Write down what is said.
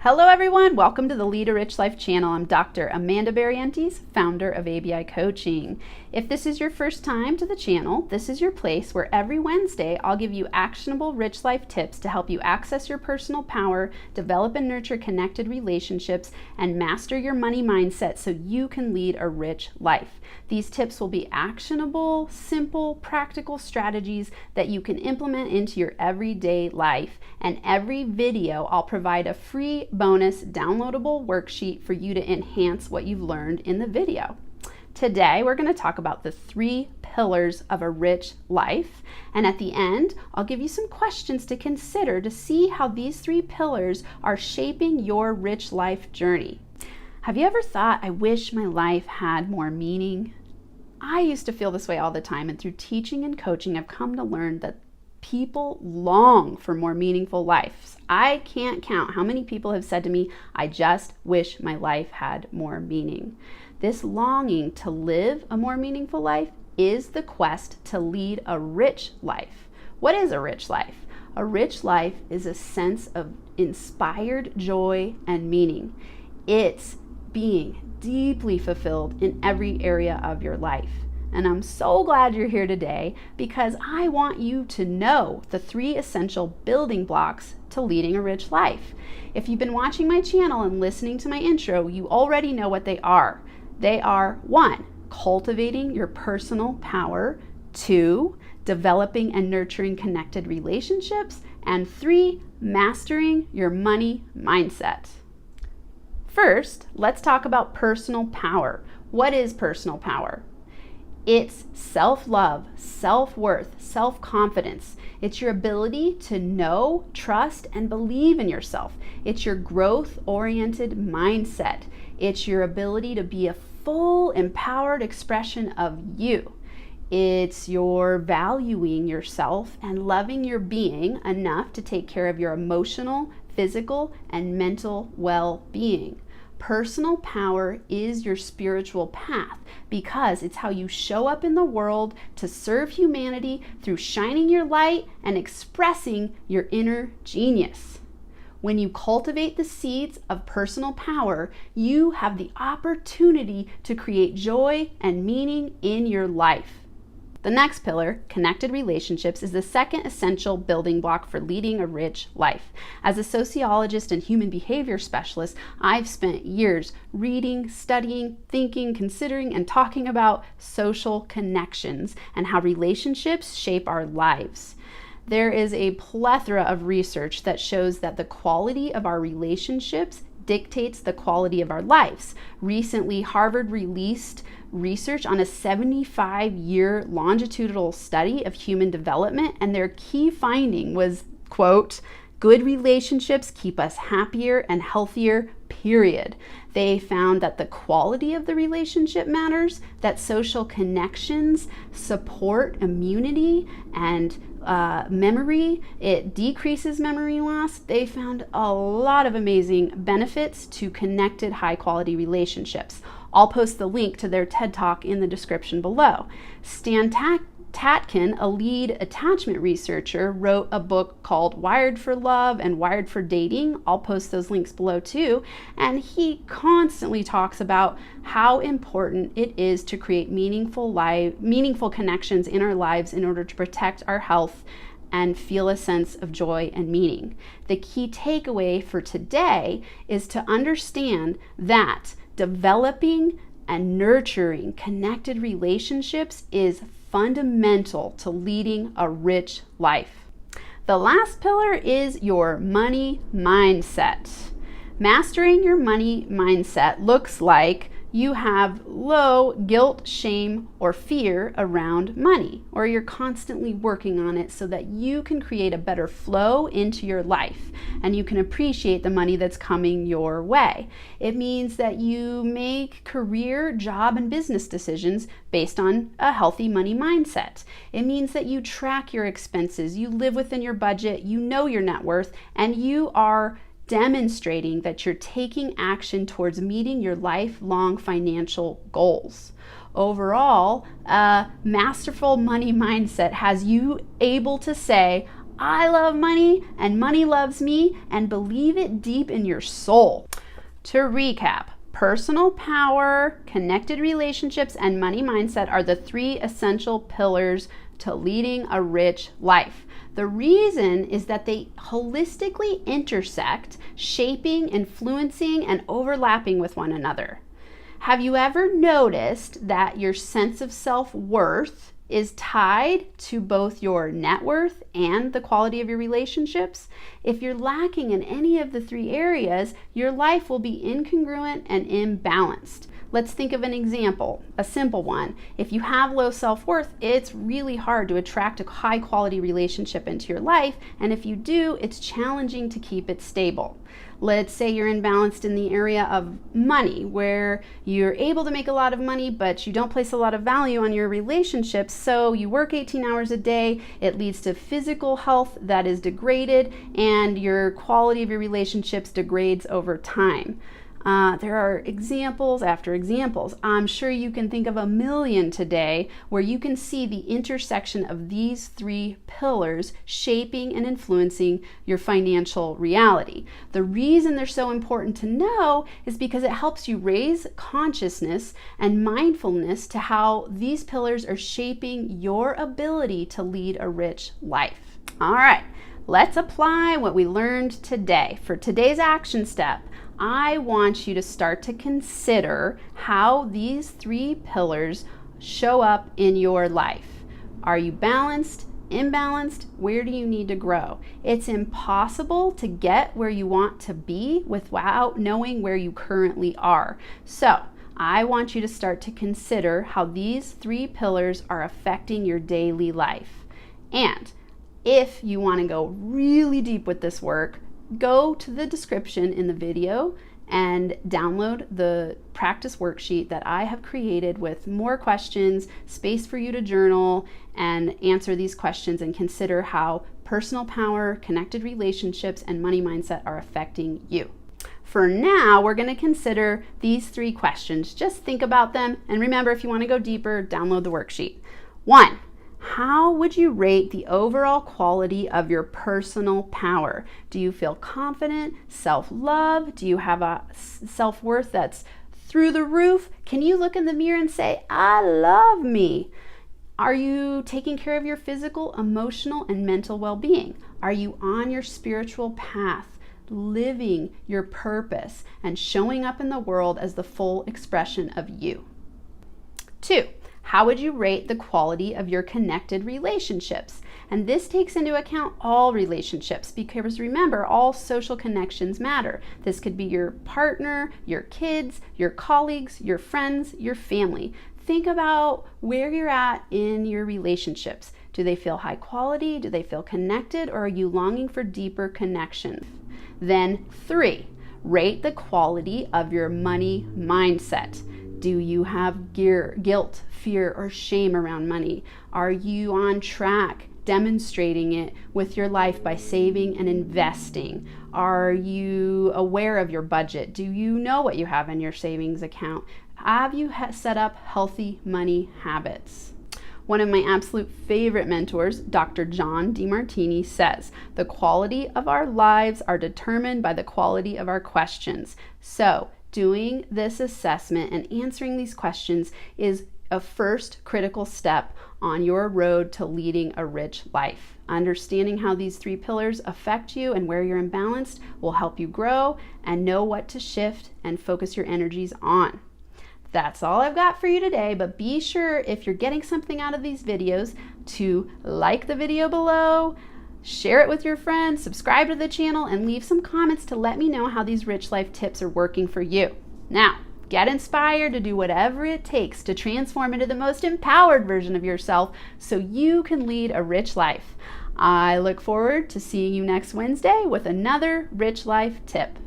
Hello everyone, welcome to the Lead a Rich Life channel. I'm Dr. Amanda Barrientos, founder of ABI Coaching. If this is your first time to the channel, this is your place where every Wednesday I'll give you actionable rich life tips to help you access your personal power, develop and nurture connected relationships, and master your money mindset so you can lead a rich life. These tips will be actionable, simple, practical strategies that you can implement into your everyday life. And every video I'll provide a free bonus downloadable worksheet for you to enhance what you've learned in the video. Today, we're going to talk about the 3 pillars of a rich life. And at the end, I'll give you some questions to consider to see how these 3 pillars are shaping your rich life journey. Have you ever thought, I wish my life had more meaning? I used to feel this way all the time, and through teaching and coaching, I've come to learn that people long for more meaningful lives. I can't count how many people have said to me, I just wish my life had more meaning. This longing to live a more meaningful life is the quest to lead a rich life. What is a rich life? A rich life is a sense of inspired joy and meaning. It's being deeply fulfilled in every area of your life. And I'm so glad you're here today because I want you to know the 3 essential building blocks to leading a rich life. If you've been watching my channel and listening to my intro, you already know what they are. They are 1, cultivating your personal power, 2, developing and nurturing connected relationships, and 3, mastering your money mindset. First, let's talk about personal power. What is personal power? It's self-love, self-worth, self-confidence. It's your ability to know, trust, and believe in yourself. It's your growth-oriented mindset. It's your ability to be a full, empowered expression of you. It's your valuing yourself and loving your being enough to take care of your emotional, physical, and mental well-being. Personal power is your spiritual path because it's how you show up in the world to serve humanity through shining your light and expressing your inner genius. When you cultivate the seeds of personal power, you have the opportunity to create joy and meaning in your life. The next pillar, connected relationships, is the second essential building block for leading a rich life. As a sociologist and human behavior specialist, I've spent years reading, studying, thinking, considering, and talking about social connections and how relationships shape our lives. There is a plethora of research that shows that the quality of our relationships dictates the quality of our lives. Recently, Harvard released research on a 75-year longitudinal study of human development, and their key finding was, quote, good relationships keep us happier and healthier, period. They found that the quality of the relationship matters, that social connections support immunity and memory. It decreases memory loss. They found a lot of amazing benefits to connected, high-quality relationships. I'll post the link to their TED Talk in the description below. Stan Tatkin, a lead attachment researcher, wrote a book called Wired for Love and Wired for Dating. I'll post those links below too. And he constantly talks about how important it is to create meaningful connections in our lives in order to protect our health and feel a sense of joy and meaning. The key takeaway for today is to understand that developing and nurturing connected relationships is fundamental to leading a rich life. The last pillar is your money mindset. Mastering your money mindset looks like you have low guilt, shame, or fear around money, or you're constantly working on it so that you can create a better flow into your life and you can appreciate the money that's coming your way. It means that you make career, job, and business decisions based on a healthy money mindset. It means that you track your expenses, you live within your budget, you know your net worth, and you are demonstrating that you're taking action towards meeting your lifelong financial goals. Overall, a masterful money mindset has you able to say, I love money and money loves me, and believe it deep in your soul. To recap, personal power, connected relationships, and money mindset are the 3 essential pillars to leading a rich life. The reason is that they holistically intersect, shaping, influencing, and overlapping with one another. Have you ever noticed that your sense of self-worth is tied to both your net worth and the quality of your relationships? If you're lacking in any of the 3 areas, your life will be incongruent and imbalanced. Let's think of an example, a simple one. If you have low self-worth, it's really hard to attract a high-quality relationship into your life, and if you do, it's challenging to keep it stable. Let's say you're imbalanced in the area of money, where you're able to make a lot of money, but you don't place a lot of value on your relationships, so you work 18 hours a day, it leads to physical health that is degraded, and your quality of your relationships degrades over time. There are examples after examples. I'm sure you can think of a million today where you can see the intersection of these 3 pillars shaping and influencing your financial reality. The reason they're so important to know is because it helps you raise consciousness and mindfulness to how these pillars are shaping your ability to lead a rich life. All right, let's apply what we learned today. For today's action step, I want you to start to consider how these 3 pillars show up in your life. Are you balanced, imbalanced? Where do you need to grow? It's impossible to get where you want to be without knowing where you currently are. So I want you to start to consider how these 3 pillars are affecting your daily life. And if you want to go really deep with this work, go to the description in the video and download the practice worksheet that I have created with more questions, space for you to journal and answer these questions and consider how personal power, connected relationships, and money mindset are affecting you. For now, we're going to consider these 3 questions. Just think about them, and remember, if you want to go deeper, download the worksheet. 1. How would you rate the overall quality of your personal power? Do you feel confident, self-love? Do you have a self-worth that's through the roof? Can you look in the mirror and say, I love me? Are you taking care of your physical, emotional, and mental well-being? Are you on your spiritual path, living your purpose and showing up in the world as the full expression of you? 2. How would you rate the quality of your connected relationships? And this takes into account all relationships, because remember, all social connections matter. This could be your partner, your kids, your colleagues, your friends, your family. Think about where you're at in your relationships. Do they feel high quality? Do they feel connected? Or are you longing for deeper connection? Then 3, rate the quality of your money mindset. Do you have guilt, fear, or shame around money? Are you on track demonstrating it with your life by saving and investing? Are you aware of your budget? Do you know what you have in your savings account? Have you set up healthy money habits? One of my absolute favorite mentors, Dr. John DeMartini, says, the quality of our lives are determined by the quality of our questions. So, doing this assessment and answering these questions is a first critical step on your road to leading a rich life. Understanding how these 3 pillars affect you and where you're imbalanced will help you grow and know what to shift and focus your energies on. That's all I've got for you today, but be sure, if you're getting something out of these videos, to like the video below, share it with your friends, subscribe to the channel, and leave some comments to let me know how these rich life tips are working for you. Now, get inspired to do whatever it takes to transform into the most empowered version of yourself so you can lead a rich life. I look forward to seeing you next Wednesday with another rich life tip.